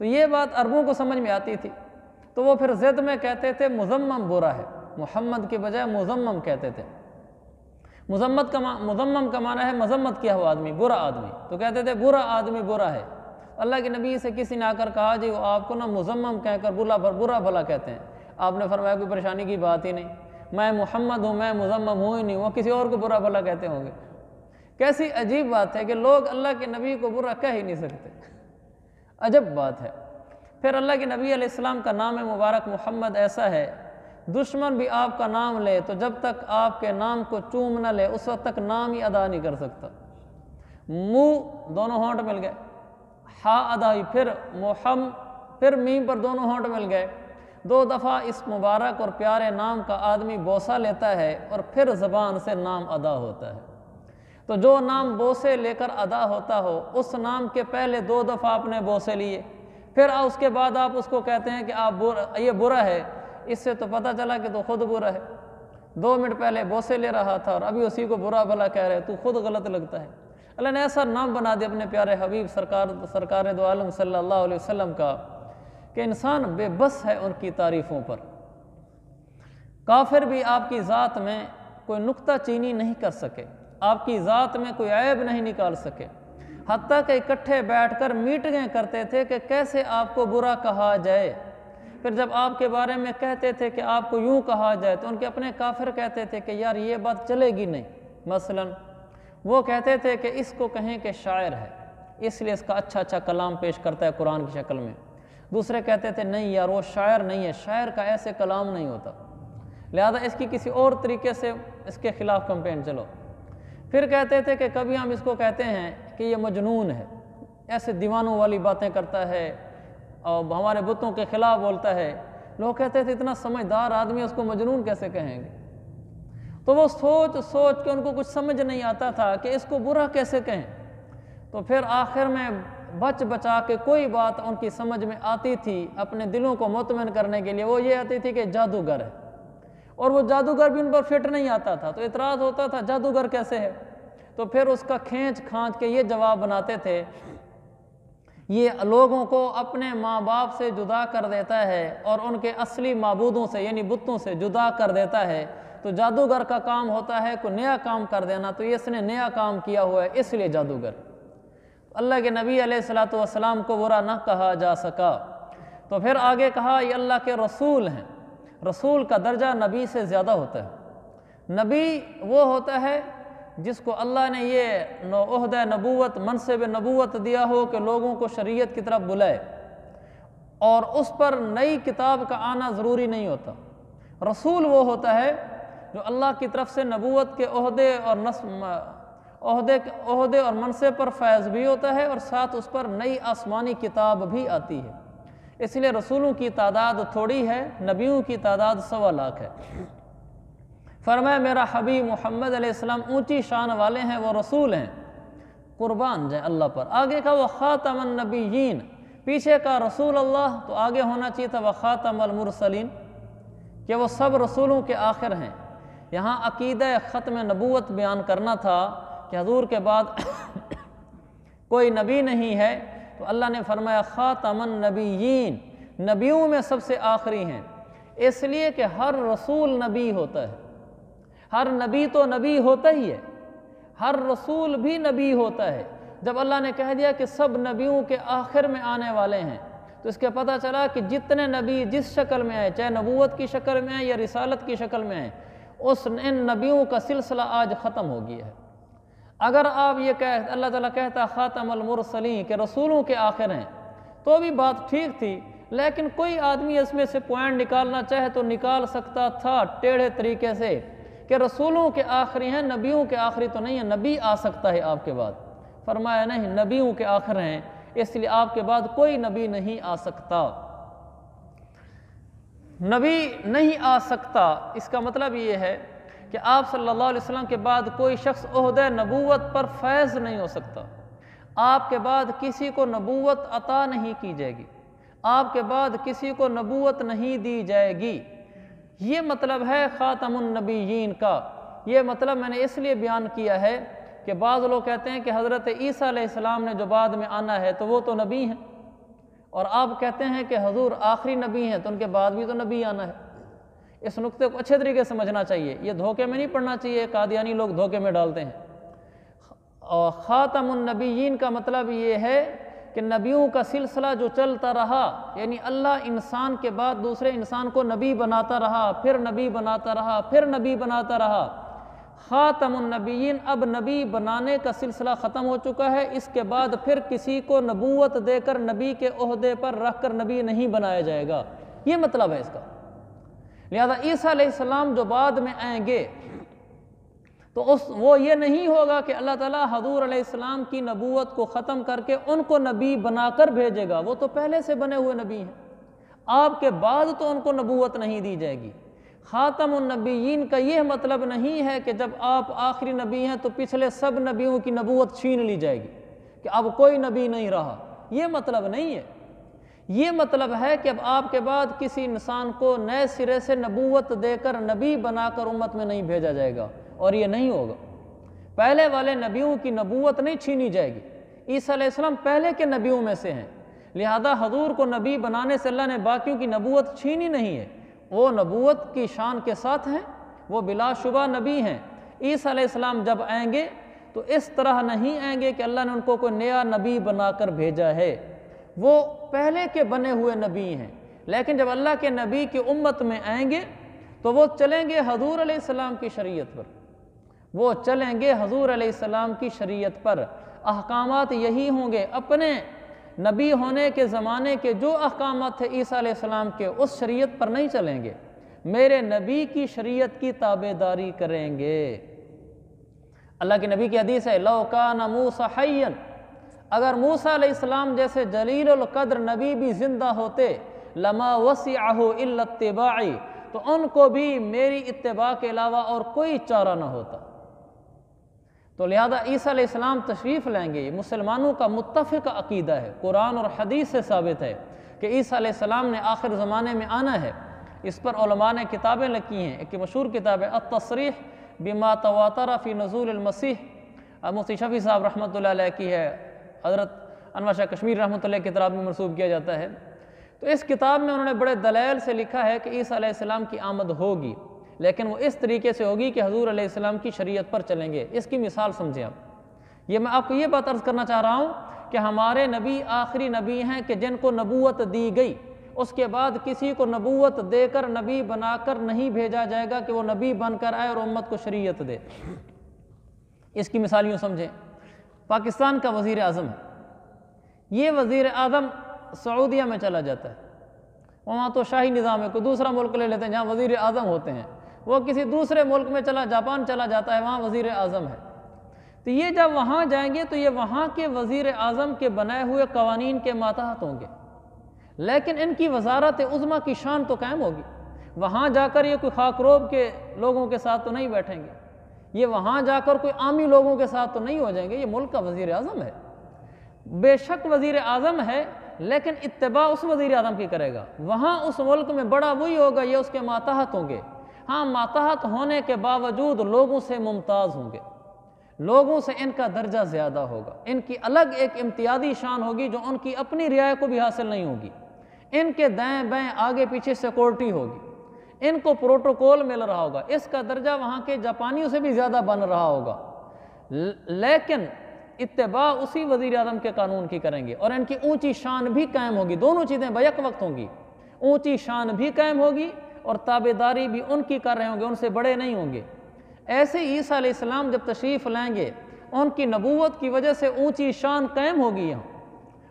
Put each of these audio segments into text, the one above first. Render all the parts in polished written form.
تو یہ بات عربوں کو سمجھ میں آتی تھی، تو وہ پھر ضد میں کہتے تھے مذمم برا ہے، محمد کے بجائے مذمم کہتے تھے۔ مذمم کا معنی ہے مذمت کیا ہوا آدمی، برا آدمی، تو کہتے تھے برا آدمی برا ہے۔ اللہ کے نبی سے کسی نے آ کر کہا جی وہ آپ کو نا مذمم کہہ کر برا بھلا کہتے ہیں، آپ نے فرمایا کوئی پریشانی کی بات ہی نہیں، میں محمد ہوں، میں مذمم ہوں ہی نہیں، وہ کسی اور کو برا بھلا کہتے ہوں گے۔ کیسی عجیب بات ہے کہ لوگ اللہ کے نبی کو برا کہہ ہی نہیں سکتے، عجب بات ہے۔ پھر اللہ کے نبی علیہ السلام کا نام مبارک محمد ایسا ہے، دشمن بھی آپ کا نام لے تو جب تک آپ کے نام کو چوم نہ لے اس وقت تک نام ہی ادا نہیں کر سکتا۔ منہ دونوں ہونٹ مل گئے، ہا ادا ہوئی، پھر میم پر دونوں ہونٹ مل گئے، 2 دفعہ اس مبارک اور پیارے نام کا آدمی بوسہ لیتا ہے اور پھر زبان سے نام ادا ہوتا ہے۔ تو جو نام بوسے لے کر ادا ہوتا ہو، اس نام کے پہلے 2 دفعہ آپ نے بوسے لیے، پھر اس کے بعد آپ اس کو کہتے ہیں کہ یہ برا ہے، اس سے تو پتہ چلا کہ تو خود برا ہے۔ 2 منٹ پہلے بوسے لے رہا تھا اور ابھی اسی کو برا بھلا کہہ رہے، تو خود غلط لگتا ہے۔ اللہ نے ایسا نام بنا دیا اپنے پیارے حبیب سرکار دو عالم صلی اللہ علیہ وسلم کا کہ انسان بے بس ہے ان کی تعریفوں پر۔ کافر بھی آپ کی ذات میں کوئی نکتہ چینی نہیں کر سکے، آپ کی ذات میں کوئی عیب نہیں نکال سکے، حتیٰ کہ اکٹھے بیٹھ کر میٹنگیں کرتے تھے کہ کیسے آپ کو برا کہا جائے۔ پھر جب آپ کے بارے میں کہتے تھے کہ آپ کو یوں کہا جائے تو ان کے اپنے کافر کہتے تھے کہ یار یہ بات چلے گی نہیں۔ مثلا وہ کہتے تھے کہ اس کو کہیں کہ شاعر ہے، اس لیے اس کا اچھا کلام پیش کرتا ہے قرآن کی شکل میں۔ دوسرے کہتے تھے نہیں یار وہ شاعر نہیں ہے، شاعر کا ایسے کلام نہیں ہوتا، لہذا اس کی کسی اور طریقے سے اس کے خلاف کمپین چلو۔ پھر کہتے تھے کہ کبھی ہم اس کو کہتے ہیں کہ یہ مجنون ہے، ایسے دیوانوں والی باتیں کرتا ہے اور ہمارے بتوں کے خلاف بولتا ہے۔ لوگ کہتے تھے اتنا سمجھدار آدمی اس کو مجنون کیسے کہیں گے؟ تو وہ سوچ کے ان کو کچھ سمجھ نہیں آتا تھا کہ اس کو برا کیسے کہیں۔ تو پھر آخر میں بچا کے کوئی بات ان کی سمجھ میں آتی تھی اپنے دلوں کو مطمئن کرنے کے لیے، وہ یہ آتی تھی کہ جادوگر ہے، اور وہ جادوگر بھی ان پر فٹ نہیں آتا تھا، تو اعتراض ہوتا تھا جادوگر کیسے ہے؟ تو پھر اس کا کھینچ کے یہ جواب بناتے تھے، یہ لوگوں کو اپنے ماں باپ سے جدا کر دیتا ہے اور ان کے اصلی معبودوں سے یعنی بتوں سے جدا کر دیتا ہے، تو جادوگر کا کام ہوتا ہے کوئی نیا کام کر دینا، تو اس نے نیا کام کیا ہوا ہے اس لیے جادوگر۔ اللہ کے نبی علیہ الصلوۃ والسلام کو برا نہ کہا جا سکا۔ تو پھر آگے کہا یہ اللہ کے رسول ہیں، رسول کا درجہ نبی سے زیادہ ہوتا ہے۔ نبی وہ ہوتا ہے جس کو اللہ نے یہ عہدہ نبوت منصب نبوت دیا ہو کہ لوگوں کو شریعت کی طرف بلائے، اور اس پر نئی کتاب کا آنا ضروری نہیں ہوتا۔ رسول وہ ہوتا ہے جو اللہ کی طرف سے نبوت کے عہدے اور منصب پر فیض بھی ہوتا ہے اور ساتھ اس پر نئی آسمانی کتاب بھی آتی ہے۔ اس لیے رسولوں کی تعداد تھوڑی ہے، نبیوں کی تعداد 1.25 لاکھ ہے۔ فرمایا میرا حبیب محمد علیہ السلام اونچی شان والے ہیں، وہ رسول ہیں، قربان جائے اللہ پر۔ آگے کا وہ خاتم النبیین، پیچھے کا رسول اللہ، تو آگے ہونا چاہیے تھا وہ خاتم المرسلین، کہ وہ سب رسولوں کے آخر ہیں۔ یہاں عقیدہ ختم نبوت بیان کرنا تھا کہ حضور کے بعد کوئی نبی نہیں ہے، تو اللہ نے فرمایا خاتم النبیین، نبیوں میں سب سے آخری ہیں، اس لیے کہ ہر رسول نبی ہوتا ہے، ہر نبی تو نبی ہوتا ہی ہے، ہر رسول بھی نبی ہوتا ہے۔ جب اللہ نے کہہ دیا کہ سب نبیوں کے آخر میں آنے والے ہیں، تو اس کے پتہ چلا کہ جتنے نبی جس شکل میں آئے، چاہے نبوت کی شکل میں آئے یا رسالت کی شکل میں آئے، ان نبیوں کا سلسلہ آج ختم ہو گیا ہے۔ اگر آپ یہ اللہ تعالیٰ کہتا خاتم المرسلین کہ رسولوں کے آخر ہیں، تو بھی بات ٹھیک تھی، لیکن کوئی آدمی اس میں سے پوائنٹ نکالنا چاہے تو نکال سکتا تھا ٹیڑھے طریقے سے کہ رسولوں کے آخری ہیں، نبیوں کے آخری تو نہیں ہے، نبی آ سکتا ہے آپ کے بعد۔ فرمایا نہیں، نبیوں کے آخر ہیں، اس لیے آپ کے بعد کوئی نبی نہیں آ سکتا۔ نبی نہیں آ سکتا، اس کا مطلب یہ ہے کہ آپ صلی اللہ علیہ وسلم کے بعد کوئی شخص عہدہ نبوت پر فیض نہیں ہو سکتا، آپ کے بعد کسی کو نبوت عطا نہیں کی جائے گی، آپ کے بعد کسی کو نبوت نہیں دی جائے گی۔ یہ مطلب ہے خاتم النبیین کا۔ یہ مطلب میں نے اس لیے بیان کیا ہے کہ بعض لوگ کہتے ہیں کہ حضرت عیسیٰ علیہ السلام نے جو بعد میں آنا ہے تو وہ تو نبی ہیں، اور آپ کہتے ہیں کہ حضور آخری نبی ہیں، تو ان کے بعد بھی تو نبی آنا ہے۔ اس نقطے کو اچھے طریقے سے سمجھنا چاہیے، یہ دھوکے میں نہیں پڑنا چاہیے، قادیانی لوگ دھوکے میں ڈالتے ہیں۔ اور خاتم النبیین کا مطلب یہ ہے کہ نبیوں کا سلسلہ جو چلتا رہا، یعنی اللہ انسان کے بعد دوسرے انسان کو نبی بناتا رہا، پھر نبی بناتا رہا، پھر نبی بناتا رہا۔ خاتم النبیین، اب نبی بنانے کا سلسلہ ختم ہو چکا ہے، اس کے بعد پھر کسی کو نبوت دے کر نبی کے عہدے پر رکھ کر نبی نہیں بنایا جائے گا، یہ مطلب ہے اس کا۔ لہذا عیسیٰ علیہ السلام جو بعد میں آئیں گے تو وہ یہ نہیں ہوگا کہ اللہ تعالیٰ حضور علیہ السلام کی نبوت کو ختم کر کے ان کو نبی بنا کر بھیجے گا، وہ تو پہلے سے بنے ہوئے نبی ہیں، آپ کے بعد تو ان کو نبوت نہیں دی جائے گی۔ خاتم النبیین کا یہ مطلب نہیں ہے کہ جب آپ آخری نبی ہیں تو پچھلے سب نبیوں کی نبوت چھین لی جائے گی کہ اب کوئی نبی نہیں رہا، یہ مطلب نہیں ہے۔ یہ مطلب ہے کہ اب آپ کے بعد کسی انسان کو نئے سرے سے نبوت دے کر نبی بنا کر امت میں نہیں بھیجا جائے گا، اور یہ نہیں ہوگا۔ پہلے والے نبیوں کی نبوت نہیں چھینی جائے گی، عیسیٰ علیہ السلام پہلے کے نبیوں میں سے ہیں، لہذا حضور کو نبی بنانے سے اللہ نے باقیوں کی نبوت چھینی نہیں ہے، وہ نبوت کی شان کے ساتھ ہیں، وہ بلا شبہ نبی ہیں۔ عیسیٰ علیہ السلام جب آئیں گے تو اس طرح نہیں آئیں گے کہ اللہ نے ان کو کوئی نیا نبی بنا کر بھیجا ہے، وہ پہلے کے بنے ہوئے نبی ہیں، لیکن جب اللہ کے نبی کی امت میں آئیں گے تو وہ چلیں گے حضور علیہ السلام کی شریعت پر، وہ چلیں گے حضور علیہ السلام کی شریعت پر، احکامات یہی ہوں گے، اپنے نبی ہونے کے زمانے کے جو احکامات تھے عیسیٰ علیہ السلام کے، اس شریعت پر نہیں چلیں گے، میرے نبی کی شریعت کی تابعداری کریں گے۔ اللہ کے نبی کی حدیث ہے، لو کان موسیٰ حیا، اگر موسیٰ علیہ السلام جیسے جلیل القدر نبی بھی زندہ ہوتے، لما وسعہ الا اتباعی، تو ان کو بھی میری اتباع کے علاوہ اور کوئی چارہ نہ ہوتا۔ تو لہذا عیسیٰ علیہ السلام تشریف لیں گے، یہ مسلمانوں کا متفق عقیدہ ہے، قرآن اور حدیث سے ثابت ہے کہ عیسیٰ علیہ السلام نے آخر زمانے میں آنا ہے۔ اس پر علماء نے کتابیں لکھی ہیں، ایک مشہور کتاب ہے التصریح بما تواتر فی نزول المسیح، مفتی شفیع صاحب رحمۃ اللہ علیہ کی ہے، حضرت انور شاہ کشمیر رحمۃ اللہ کی طرف بھی منسوب کیا جاتا ہے۔ تو اس کتاب میں انہوں نے بڑے دلائل سے لکھا ہے کہ عیسیٰ علیہ السلام کی آمد ہوگی، لیکن وہ اس طریقے سے ہوگی کہ حضور علیہ السلام کی شریعت پر چلیں گے۔ اس کی مثال سمجھیں آپ، یہ میں آپ کو یہ بات عرض کرنا چاہ رہا ہوں کہ ہمارے نبی آخری نبی ہیں کہ جن کو نبوت دی گئی، اس کے بعد کسی کو نبوت دے کر نبی بنا کر نہیں بھیجا جائے گا کہ وہ نبی بن کر آئے اور امت کو شریعت دے۔ اس کی مثال یوں سمجھیں، پاکستان کا وزیر اعظم ہے، یہ وزیر اعظم سعودیہ میں چلا جاتا ہے، وہاں تو شاہی نظام ہے، کوئی دوسرا ملک لے لیتے ہیں جہاں وزیر اعظم ہوتے ہیں، وہ کسی دوسرے ملک میں جاپان چلا جاتا ہے، وہاں وزیر اعظم ہے، تو یہ جب وہاں جائیں گے تو یہ وہاں کے وزیر اعظم کے بنائے ہوئے قوانین کے ماتحت ہوں گے، لیکن ان کی وزارت عظمیٰ کی شان تو قائم ہوگی۔ وہاں جا کر یہ کوئی خاکروب کے لوگوں کے ساتھ تو نہیں بیٹھیں گے، یہ وہاں جا کر کوئی عامی لوگوں کے ساتھ تو نہیں ہو جائیں گے، یہ ملک کا وزیر اعظم ہے، بے شک وزیر اعظم ہے، لیکن اتباع اس وزیر اعظم کی کرے گا، وہاں اس ملک میں بڑا وہی ہوگا، یہ اس کے ماتحت ہوں گے، ہاں ماتحت ہونے کے باوجود لوگوں سے ممتاز ہوں گے، لوگوں سے ان کا درجہ زیادہ ہوگا، ان کی الگ ایک امتیازی شان ہوگی جو ان کی اپنی رعایا کو بھی حاصل نہیں ہوگی، ان کے دائیں بائیں آگے پیچھے سیکورٹی ہوگی، ان کو پروٹوکول مل رہا ہوگا، اس کا درجہ وہاں کے جاپانیوں سے بھی زیادہ بن رہا ہوگا، لیکن اتباع اسی وزیر اعظم کے قانون کی کریں گے، اور ان کی اونچی شان بھی قائم ہوگی، دونوں چیزیں بیک وقت ہوں گی، اونچی شان بھی قائم ہوگی اور تابعداری بھی ان کی کر رہے ہوں گے، ان سے بڑے نہیں ہوں گے۔ ایسے عیسیٰ علیہ السلام جب تشریف لائیں گے، ان کی نبوت کی وجہ سے اونچی شان قائم ہوگی یہاں،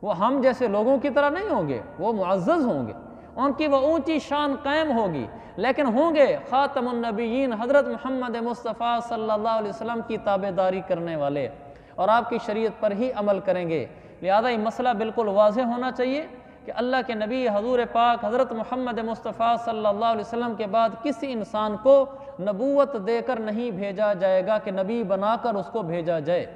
وہ ہم جیسے لوگوں کی طرح نہیں ہوں گے، وہ معزز ہوں گے، ان کی وہ اونچی شان قائم ہوگی، لیکن ہوں گے خاتم النبیین حضرت محمد مصطفیٰ صلی اللہ علیہ وسلم کی تابعداری کرنے والے، اور آپ کی شریعت پر ہی عمل کریں گے۔ لہذا یہ مسئلہ بالکل واضح ہونا چاہیے کہ اللہ کے نبی حضور پاک حضرت محمد مصطفیٰ صلی اللہ علیہ وسلم کے بعد کسی انسان کو نبوت دے کر نہیں بھیجا جائے گا کہ نبی بنا کر اس کو بھیجا جائے۔